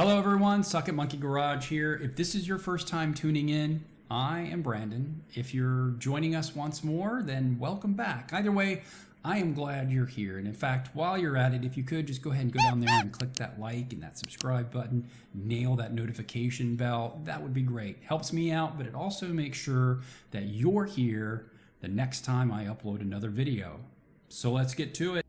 Hello everyone, Suck It Monkey Garage here. If this is your first time tuning in, I am Brandon. If you're joining us once more, then welcome back. Either way, I am glad you're here. And in fact, while you're at it, if you could just go ahead and go down there and click that like and that subscribe button, nail that notification bell, that would be great. Helps me out, but it also makes sure that you're here the next time I upload another video. So let's get to it.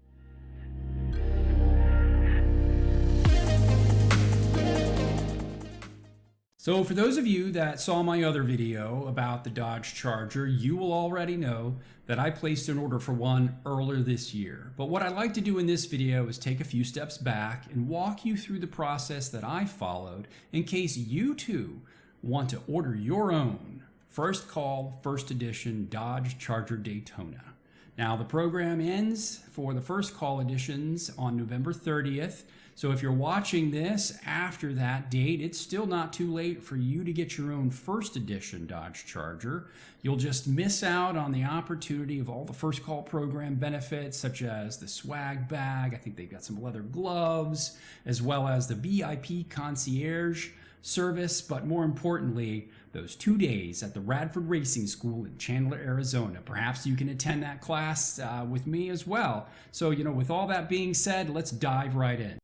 So for those of you that saw my other video about the Dodge Charger, you will already know that I placed an order for one earlier this year. But what I'd like to do in this video is take a few steps back and walk you through the process that I followed in case you too want to order your own First Call, First Edition Dodge Charger Daytona. Now the program ends for the First Call editions on November 30th. So if you're watching this after that date, it's still not too late for you to get your own First Edition Dodge Charger. You'll just miss out on the opportunity of all the First Call program benefits, such as the swag bag. I think they've got some leather gloves, as well as the VIP concierge service, but more importantly, those 2 days at the Radford Racing School in Chandler, Arizona. Perhaps you can attend that class with me as well. So, with all that being said, let's dive right in.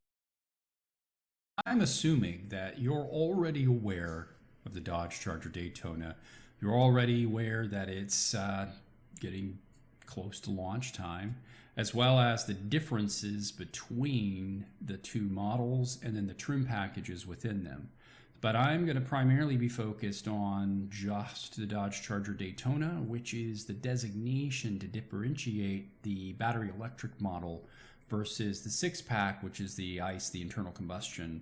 I'm assuming that you're already aware of the Dodge Charger Daytona. You're already aware that it's getting close to launch time, as well as the differences between the two models and then the trim packages within them. But I'm going to primarily be focused on just the Dodge Charger Daytona, which is the designation to differentiate the battery electric model versus the six-pack, which is the ICE, the internal combustion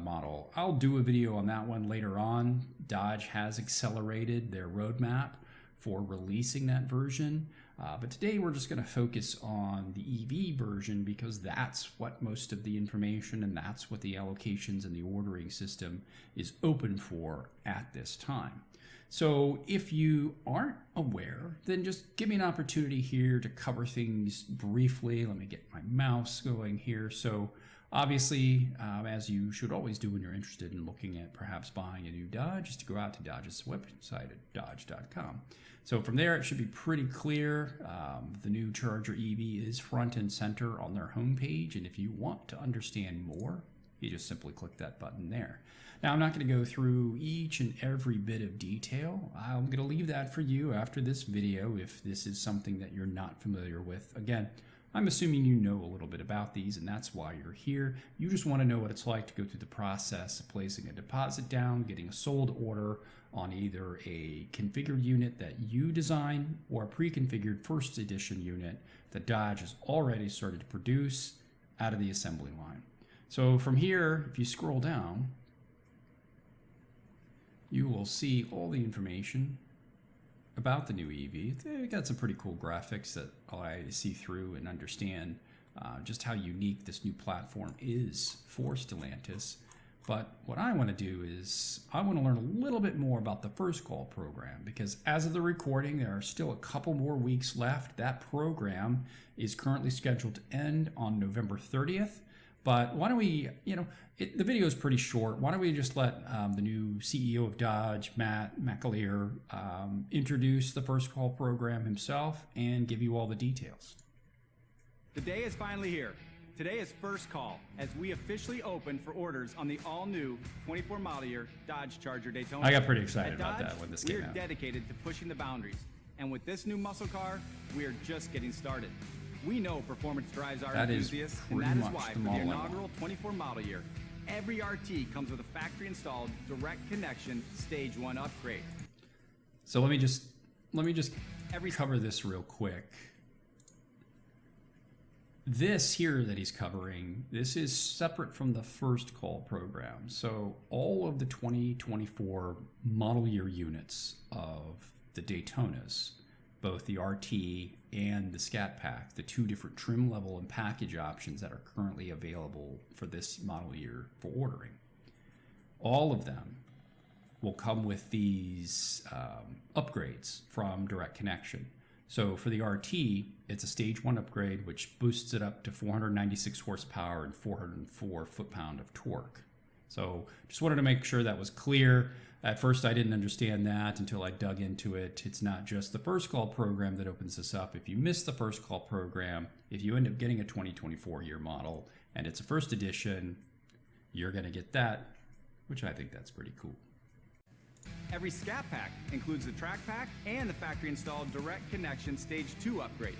model. I'll do a video on that one later on. Dodge has accelerated their roadmap for releasing that version. But today we're just going to focus on the EV version because that's what most of the information and that's what the allocations and the ordering system is open for at this time. So if you aren't aware, then just give me an opportunity here to cover things briefly. Let me get my mouse going here. So obviously, as you should always do when you're interested in looking at perhaps buying a new Dodge, is to go out to Dodge's website at dodge.com. So from there, it should be pretty clear. The new Charger EV is front and center on their homepage. And if you want to understand more, you just simply click that button there. Now, I'm not going to go through each and every bit of detail. I'm going to leave that for you after this video if this is something that you're not familiar with. Again, I'm assuming you know a little bit about these, and that's why you're here. You just want to know what it's like to go through the process of placing a deposit down, getting a sold order on either a configured unit that you design or a pre-configured First Edition unit that Dodge has already started to produce out of the assembly line. So from here, if you scroll down, you will see all the information about the new EV. They've got some pretty cool graphics that I see through and understand just how unique this new platform is for Stellantis. But what I want to do is I want to learn a little bit more about the First Call program because as of the recording, there are still a couple more weeks left. That program is currently scheduled to end on November 30th. But why don't we, the video is pretty short. Why don't we just let the new CEO of Dodge, Matt McAleer, introduce the First Call program himself and give you all the details. The day is finally here. Today is First Call as we officially open for orders on the all-new 24 model year Dodge Charger Daytona. I got pretty excited At about Dodge, that when this came out. We're dedicated to pushing the boundaries. And with this new muscle car, we are just getting started. We know performance drives our enthusiasts, and that is why for the inaugural 24 model year, every RT comes with a factory-installed direct connection Stage 1 upgrade. So let me just cover this real quick. This here that he's covering, this is separate from the First Call program. So all of the 2024 model year units of the Daytonas, both the RT and the Scat Pack, the two different trim level and package options that are currently available for this model year for ordering. All of them will come with these upgrades from Direct Connection. So for the RT, it's a Stage 1 upgrade, which boosts it up to 496 horsepower and 404 foot-pound of torque. So just wanted to make sure that was clear. At first, I didn't understand that until I dug into it. It's not just the First Call program that opens this up. If you miss the First Call program, if you end up getting a 2024 year model and it's a first edition, you're going to get that, which I think that's pretty cool. Every Scat Pack includes the Track Pack and the factory installed Direct Connection Stage 2 upgrade.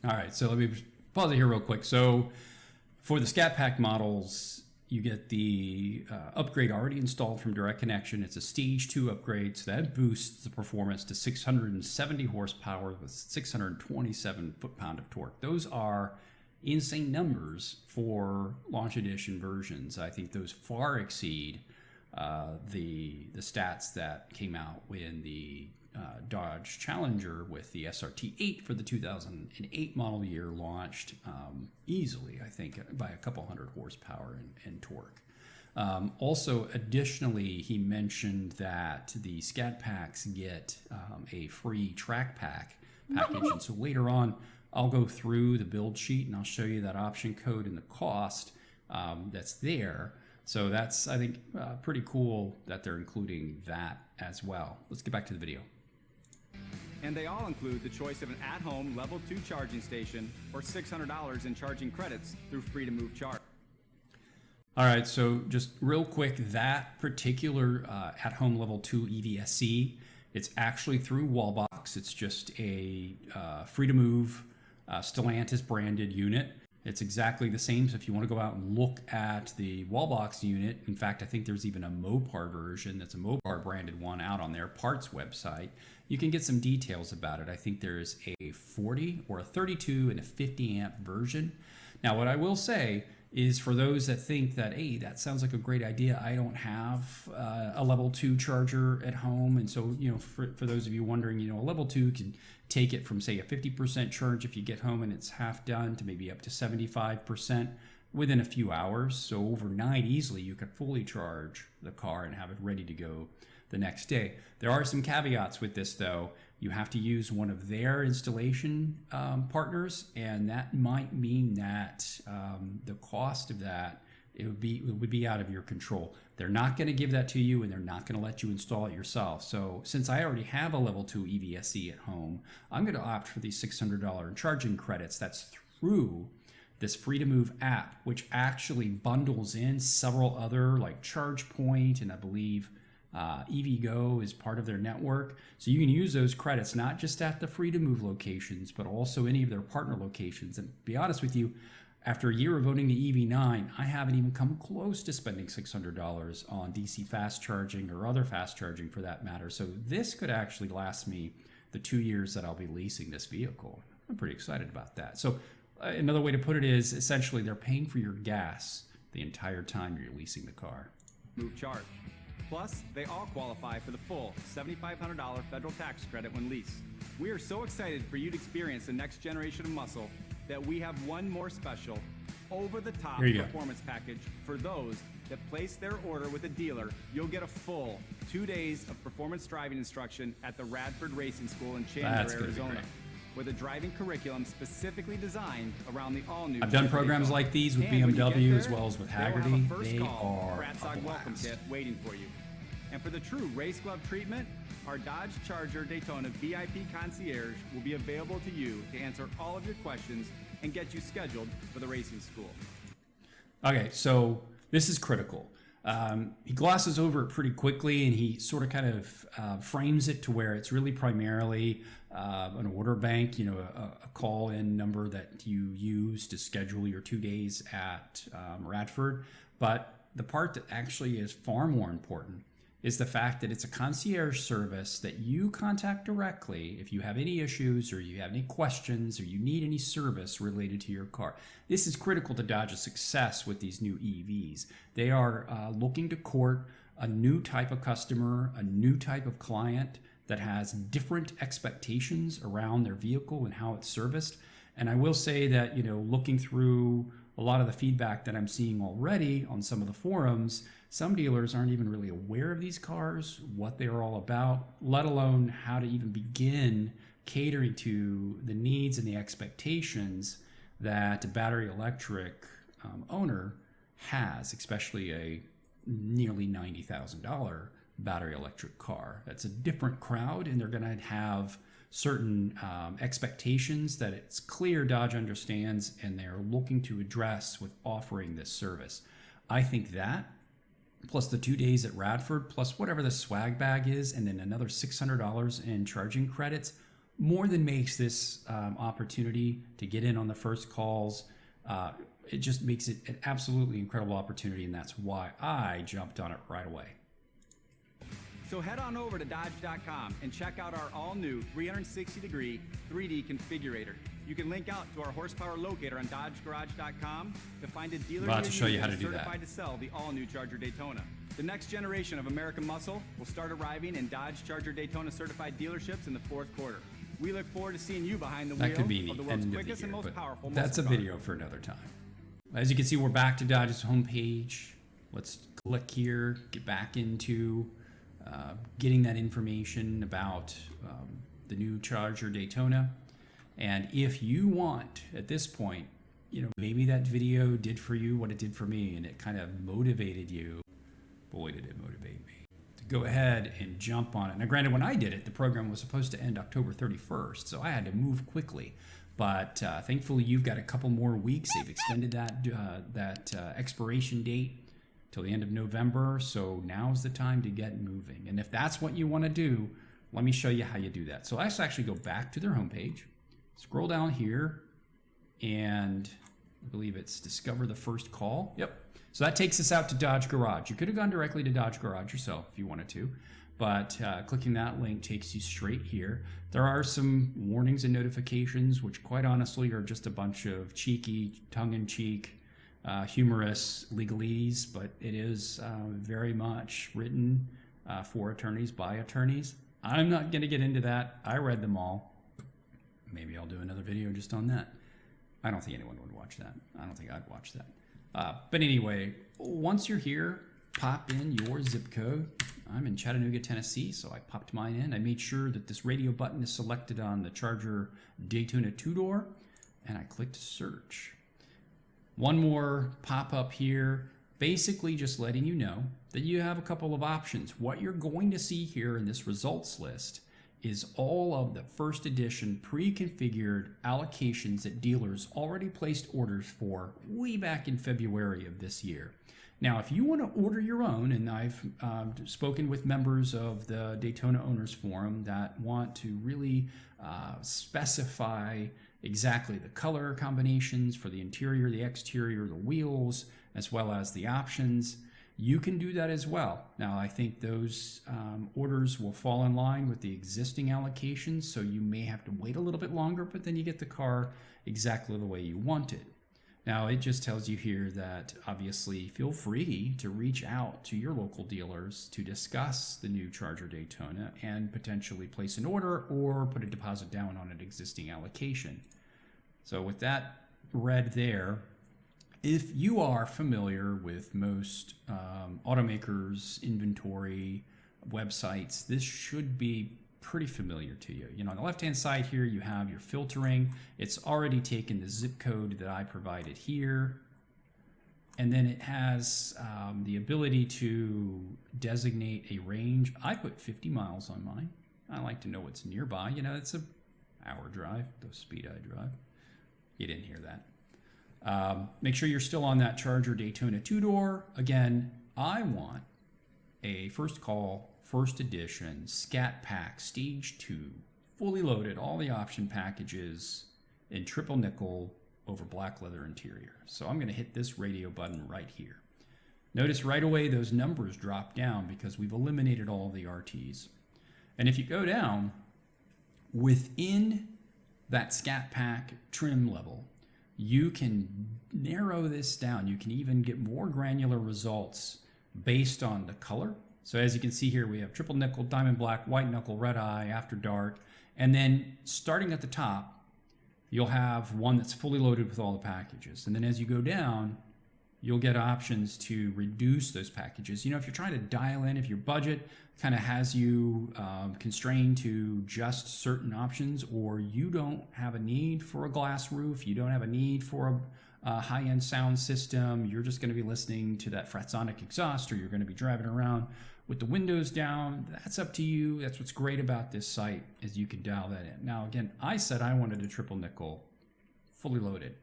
All right, so let me pause it here real quick. So for the Scat Pack models, you get the upgrade already installed from Direct Connection. It's a Stage 2 upgrade, so that boosts the performance to 670 horsepower with 627 foot-pound of torque. Those are insane numbers for launch edition versions. I think those far exceed the stats that came out when the Dodge Challenger with the SRT8 for the 2008 model year launched easily, I think, by a couple hundred horsepower and torque. Also, additionally, he mentioned that the Scat Packs get a free Track Pack package. And so later on, I'll go through the build sheet and I'll show you that option code and the cost that's there. So that's, I think, pretty cool that they're including that as well. Let's get back to the video. And they all include the choice of an at-home Level 2 charging station or $600 in charging credits through Free to Move Charge. All right, so just real quick, that particular at-home Level 2 EVSC, it's actually through Wallbox. It's just a Free to Move Stellantis branded unit. It's exactly the same. So if you want to go out and look at the Wallbox unit, in fact, I think there's even a Mopar version that's a Mopar branded one out on their parts website. You can get some details about it. I think there's a 40 or a 32 and a 50 amp version. Now, what I will say is for those that think that, hey, that sounds like a great idea, I don't have a level 2 charger at home. And so, you know, for those of you wondering, you know, a level 2 can take it from, say, a 50% charge if you get home and it's half done to maybe up to 75% within a few hours. So overnight, easily, you could fully charge the car and have it ready to go the next day. There are some caveats with this, though. You have to use one of their installation partners, and that might mean that the cost of that it would be out of your control. They're not going to give that to you, and they're not going to let you install it yourself. So since I already have a Level 2 EVSE at home, I'm going to opt for these $600 charging credits. That's through this Free to Move app, which actually bundles in several other like ChargePoint, and I believe EVgo is part of their network. So you can use those credits not just at the Free to Move locations, but also any of their partner locations. And to be honest with you, after a year of owning the EV9, I haven't even come close to spending $600 on DC fast charging or other fast charging for that matter. So this could actually last me the 2 years that I'll be leasing this vehicle. I'm pretty excited about that. So another way to put it is essentially they're paying for your gas the entire time you're leasing the car. Move Charge. Plus, they all qualify for the full $7,500 federal tax credit when leased. We are so excited for you to experience the next generation of muscle that we have one more special over-the-top performance package for those that place their order with a dealer. You'll get a full 2 days of performance driving instruction at the Radford Racing School in Chandler, Arizona, with a driving curriculum specifically designed around the all-new. I've done programs like these with BMW as well as with Haggerty. They are a welcome kit waiting for you. And for the true race glove treatment, our Dodge Charger Daytona VIP concierge will be available to you to answer all of your questions and get you scheduled for the racing school. Okay, so this is critical. He glosses over it pretty quickly, and he sort of kind of frames it to where it's really primarily an order bank, you know, a call-in number that you use to schedule your 2 days at Radford. But the part that actually is far more important is the fact that it's a concierge service that you contact directly if you have any issues or you have any questions or you need any service related to your car. This is critical to Dodge's success with these new EVs. They are looking to court a new type of customer, a new type of client that has different expectations around their vehicle and how it's serviced. And I will say that, you know, looking through a lot of the feedback that I'm seeing already on some of the forums, some dealers aren't even really aware of these cars, what they're all about, let alone how to even begin catering to the needs and the expectations that a battery electric owner has, especially a nearly $90,000 battery electric car. That's a different crowd, and they're going to have certain expectations that it's clear Dodge understands and they're looking to address with offering this service. I think that, plus the 2 days at Radford, plus whatever the swag bag is, and then another $600 in charging credits, more than makes this opportunity to get in on the first calls. It just makes it an absolutely incredible opportunity, and that's why I jumped on it right away. So head on over to Dodge.com and check out our all-new 360-degree 3D configurator. You can link out to our horsepower locator on DodgeGarage.com to find a dealer about to show you how to do certified that. to sell the all-new Charger Daytona. The next generation of American muscle will start arriving in Dodge Charger Daytona certified dealerships in the fourth quarter. We look forward to seeing you behind the wheel That could be of the the world's end of quickest the year, and most powerful that's a muscle car. video for another time. As you can see, we're back to Dodge's homepage. Let's click here, get back into getting that information about the new Charger Daytona. And if you want, at this point, maybe that video did for you what it did for me, and it kind of motivated you. Boy, did it motivate me to go ahead and jump on it. Now, granted, when I did it, the program was supposed to end October 31st, so I had to move quickly. But thankfully, you've got a couple more weeks. They've extended that expiration date till the end of November, so now's the time to get moving. And if that's what you want to do, let me show you how you do that. So let's actually go back to their homepage, scroll down here, and I believe it's Discover the First Call. Yep. So that takes us out to Dodge Garage. You could have gone directly to Dodge Garage yourself if you wanted to, but clicking that link takes you straight here. There are some warnings and notifications, which quite honestly are just a bunch of cheeky, tongue-in-cheek, humorous legalese, but it is very much written for attorneys by attorneys. I'm not going to get into that. I read them all. Maybe I'll do another video just on that. I don't think anyone would watch that. I don't think I'd watch that. But anyway, once you're here, pop in your zip code. I'm in Chattanooga, Tennessee, so I popped mine in. I made sure that this radio button is selected on the Charger Daytona two-door, and I clicked search. One more pop-up here, basically just letting you know that you have a couple of options. What you're going to see here in this results list is all of the first edition pre-configured allocations that dealers already placed orders for way back in February of this year. Now, if you want to order your own, and I've spoken with members of the Daytona Owners Forum that want to really specify exactly the color combinations for the interior, the exterior, the wheels, as well as the options, you can do that as well. Now, I think those orders will fall in line with the existing allocations, so you may have to wait a little bit longer, but then you get the car exactly the way you want it. Now, it just tells you here that obviously feel free to reach out to your local dealers to discuss the new Charger Daytona and potentially place an order or put a deposit down on an existing allocation. So with that read there, if you are familiar with most automakers' inventory websites, this should be pretty familiar to you. On the left-hand side here, you have your filtering. It's already taken the zip code that I provided here. And then it has the ability to designate a range. I put 50 miles on mine. I like to know what's nearby. It's an hour drive, the speed I drive. You didn't hear that. Make sure you're still on that Charger Daytona two-door. Again, I want a First Call First Edition Scat Pack Stage 2, fully loaded, all the option packages in triple nickel over black leather interior. So I'm going to hit this radio button right here. Notice right away those numbers drop down because we've eliminated all the RTs. And if you go down within that Scat Pack trim level, you can narrow this down. You can even get more granular results based on the color. So as you can see here, we have triple nickel, diamond black, white knuckle, red eye, after dark. And then starting at the top, you'll have one that's fully loaded with all the packages. And then as you go down, you'll get options to reduce those packages. If you're trying to dial in, if your budget kind of has you constrained to just certain options, or you don't have a need for a glass roof, you don't have a need for high-end sound system. You're just going to be listening to that Fratsonic exhaust, or you're going to be driving around with the windows down. That's up to you. That's what's great about this site, is you can dial that in. Now, again, I said I wanted a triple nickel fully loaded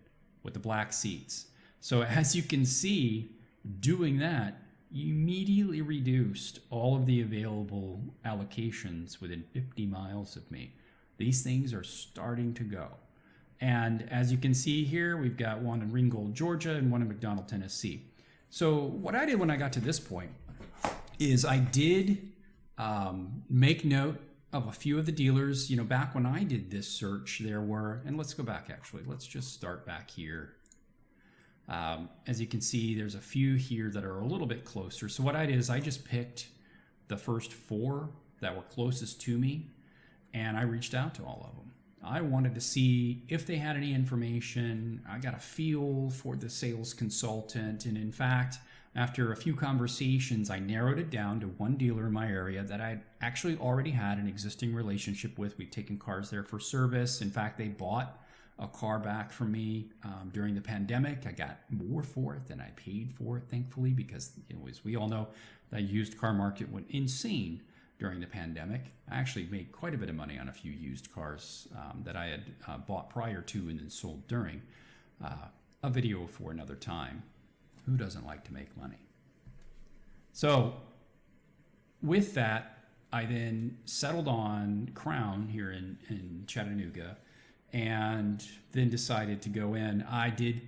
with the black seats. So as you can see, doing that immediately reduced all of the available allocations within 50 miles of me. These things are starting to go. And as you can see here, we've got one in Ringgold, Georgia, and one in McDonald, Tennessee. So what I did when I got to this point is I did make note of a few of the dealers. You know, back when I did this search, there were, and let's go back actually, let's just start back here. As you can see, there's a few here that are a little bit closer. So what I did is I just picked the first 4 that were closest to me, and I reached out to all of them. I wanted to see if they had any information. I got a feel for the sales consultant, and in fact, after a few conversations, I narrowed it down to one dealer in my area that I actually already had an existing relationship with. We'd taken cars there for service. In fact, they bought a car back from me during the pandemic. I got more for it than I paid for it, thankfully, because, you know, as we all know, the used car market went insane during the pandemic. I actually made quite a bit of money on a few used cars that I had bought prior to and then sold during. A video for another time. Who doesn't like to make money? So with that, I then settled on Crown here in Chattanooga, and then decided to go in. I did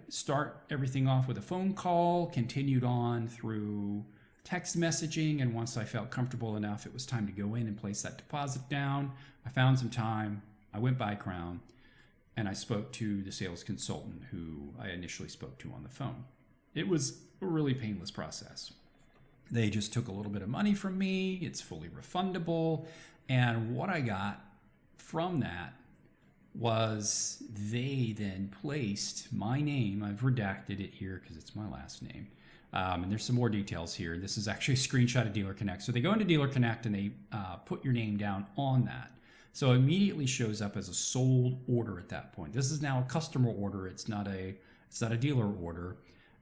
start everything off with a phone call, continued on through text messaging, and once I felt comfortable enough, it was time to go in and place that deposit down. I found some time, I went by Crown, and I spoke to the sales consultant who I initially spoke to on the phone. It was a really painless process. They just took a little bit of money from me, it's fully refundable, and what I got from that was they then placed my name. I've redacted it here because it's my last name. And there's some more details here. This is actually a screenshot of Dealer Connect. So they go into Dealer Connect and they put your name down on that. So it immediately shows up as a sold order at that point. This is now a customer order. It's not a dealer order.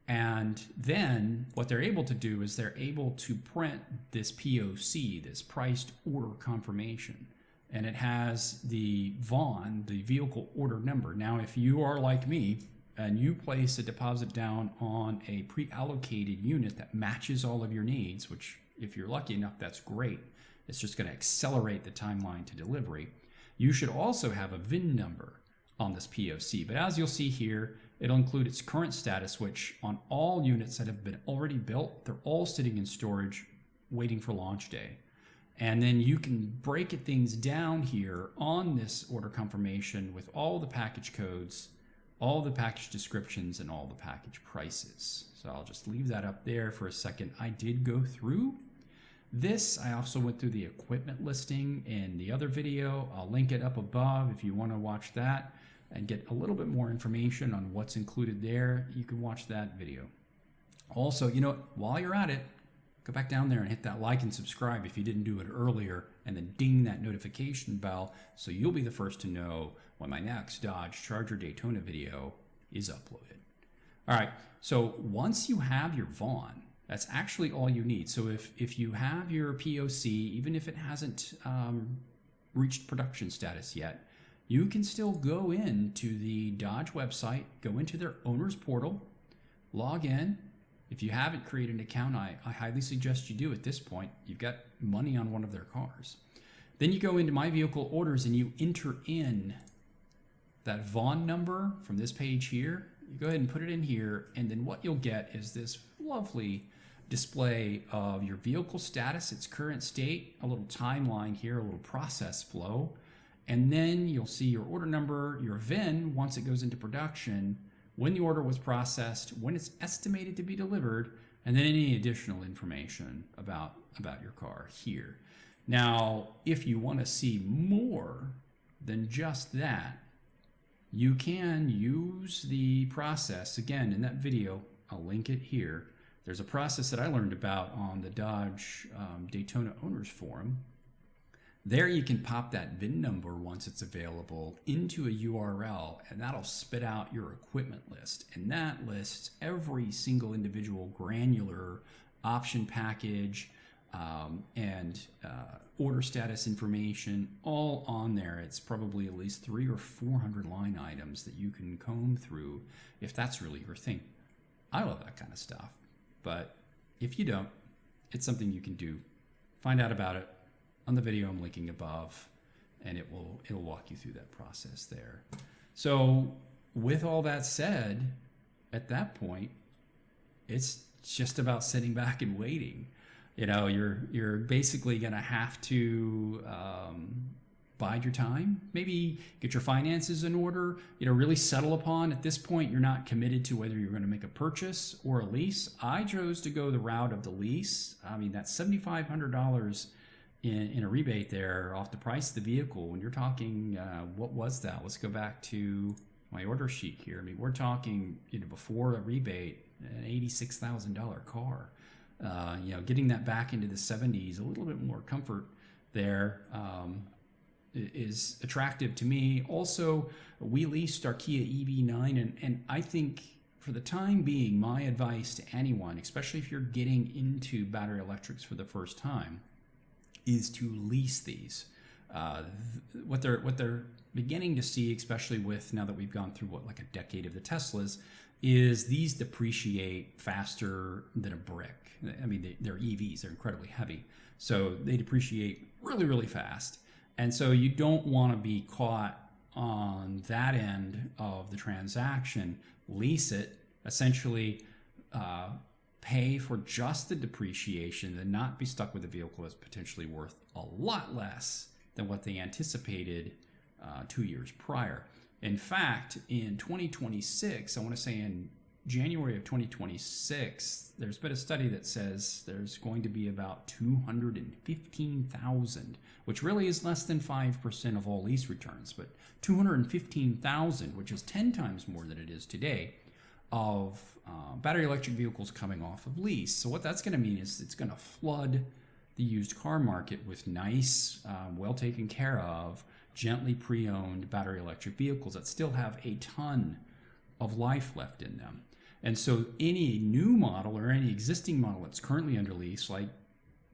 And then what they're able to do is they're able to print this POC, this priced order confirmation. And it has the VON, the vehicle order number. Now, if you are like me and you place a deposit down on a pre-allocated unit that matches all of your needs, which if you're lucky enough, that's great. It's just going to accelerate the timeline to delivery. You should also have a VIN number on this POC. But as you'll see here, it'll include its current status, which on all units that have been already built, they're all sitting in storage waiting for launch day. And then you can break things down here on this order confirmation with all the package codes, all the package descriptions, and all the package prices. So I'll just leave that up there for a second. I did go through this. I also went through the equipment listing in the other video. I'll link it up above if you want to watch that and get a little bit more information on what's included there. You can watch that video. Also, you know, while you're at it, go back down there and hit that like and subscribe if you didn't do it earlier, and then ding that notification bell so you'll be the first to know when my next Dodge Charger Daytona video is uploaded. All right, so once you have your VON, that's actually all you need. So if you have your POC, even if it hasn't reached production status yet, you can still go into the Dodge website, go into their owner's portal, log in. If you haven't created an account, I highly suggest you do at this point. You've got money on one of their cars. Then you go into My Vehicle Orders and you enter in that VON number from this page here. You go ahead and put it in here, and then what you'll get is this lovely display of your vehicle status, its current state, a little timeline here, a little process flow, and then you'll see your order number, your VIN once it goes into production, when the order was processed, when it's estimated to be delivered, and then any additional information about your car here. Now, if you want to see more than just that, you can use the process. Again, in that video, I'll link it here. There's a process that I learned about on the Dodge Daytona Owners Forum There you can pop that VIN number once it's available into a URL, and that'll spit out your equipment list. And that lists every single individual granular option package and order status information all on there. It's probably at least 300 or 400 line items that you can comb through if that's really your thing. I love that kind of stuff. But if you don't, it's something you can do. Find out about it on the video I'm linking above, and it'll walk you through that process there. So with all that said, at that point, it's just about sitting back and waiting. You know, you're basically going to have to bide your time, maybe get your finances in order, you know, really settle upon. At this point, you're not committed to whether you're going to make a purchase or a lease. I chose to go the route of the lease. I mean, that's $7,500 in a rebate there off the price of the vehicle. When you're talking, what was that? Let's go back to my order sheet here. I mean, we're talking, you know, before a rebate, an $86,000 car. You know, getting that back into the 70s, a little bit more comfort there is attractive to me. Also, we leased our Kia EV9, and I think for the time being, my advice to anyone, especially if you're getting into battery electrics for the first time, is to lease these. What they're beginning to see, especially with now that we've gone through like a decade of the Teslas, is these depreciate faster than a brick. I mean, they're EVs, they're incredibly heavy. So they depreciate really, really fast. And so you don't want to be caught on that end of the transaction. Lease it, essentially pay for just the depreciation and not be stuck with a vehicle that's potentially worth a lot less than what they anticipated 2 years prior. In fact, in 2026, I want to say in January of 2026, there's been a study that says there's going to be about 215,000, which really is less than 5% of all lease returns, but 215,000, which is 10 times more than it is today, of battery electric vehicles coming off of lease. So what that's going to mean is it's going to flood the used car market with nice, well taken care of, gently pre-owned battery electric vehicles that still have a ton of life left in them. And so any new model or any existing model that's currently under lease, like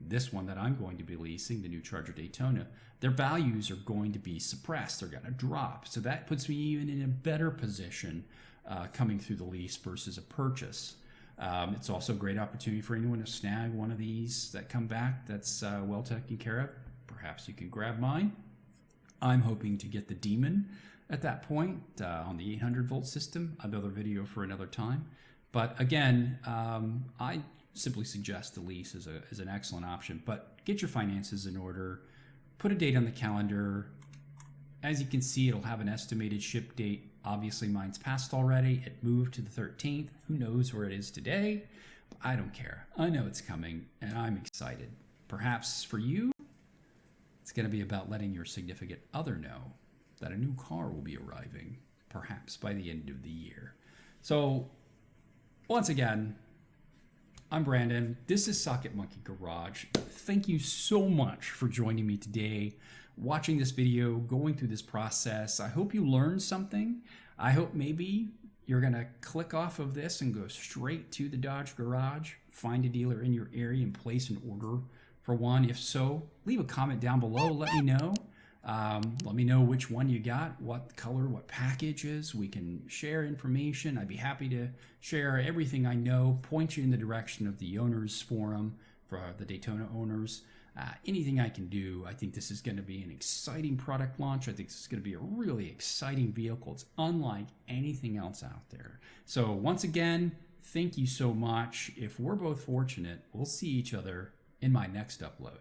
this one that I'm going to be leasing, the new Charger Daytona, their values are going to be suppressed. They're going to drop. So that puts me even in a better position coming through the lease versus a purchase. It's also a great opportunity for anyone to snag one of these that come back that's well taken care of. Perhaps you can grab mine. I'm hoping to get the Demon at that point on the 800 volt system. Another video for another time. But again, I simply suggest the lease is an excellent option. But get your finances in order. Put a date on the calendar. As you can see, it'll have an estimated ship date. Obviously, mine's passed already. It moved to the 13th. Who knows where it is today? But I don't care. I know it's coming, and I'm excited. Perhaps for you, it's going to be about letting your significant other know that a new car will be arriving, perhaps by the end of the year. So, once again, I'm Brandon. This is Socket Monkey Garage. Thank you so much for joining me today, watching this video, going through this process. I hope you learned something. I hope maybe you're going to click off of this and go straight to the Dodge Garage, find a dealer in your area and place an order for one. If so, leave a comment down below. Let me know. Let me know which one you got, what color, what packages. We can share information. I'd be happy to share everything I know, point you in the direction of the owners forum for the Daytona owners. Anything I can do. I think this is going to be an exciting product launch. I think this is going to be a really exciting vehicle. It's unlike anything else out there. So once again, thank you so much. If we're both fortunate, we'll see each other in my next upload.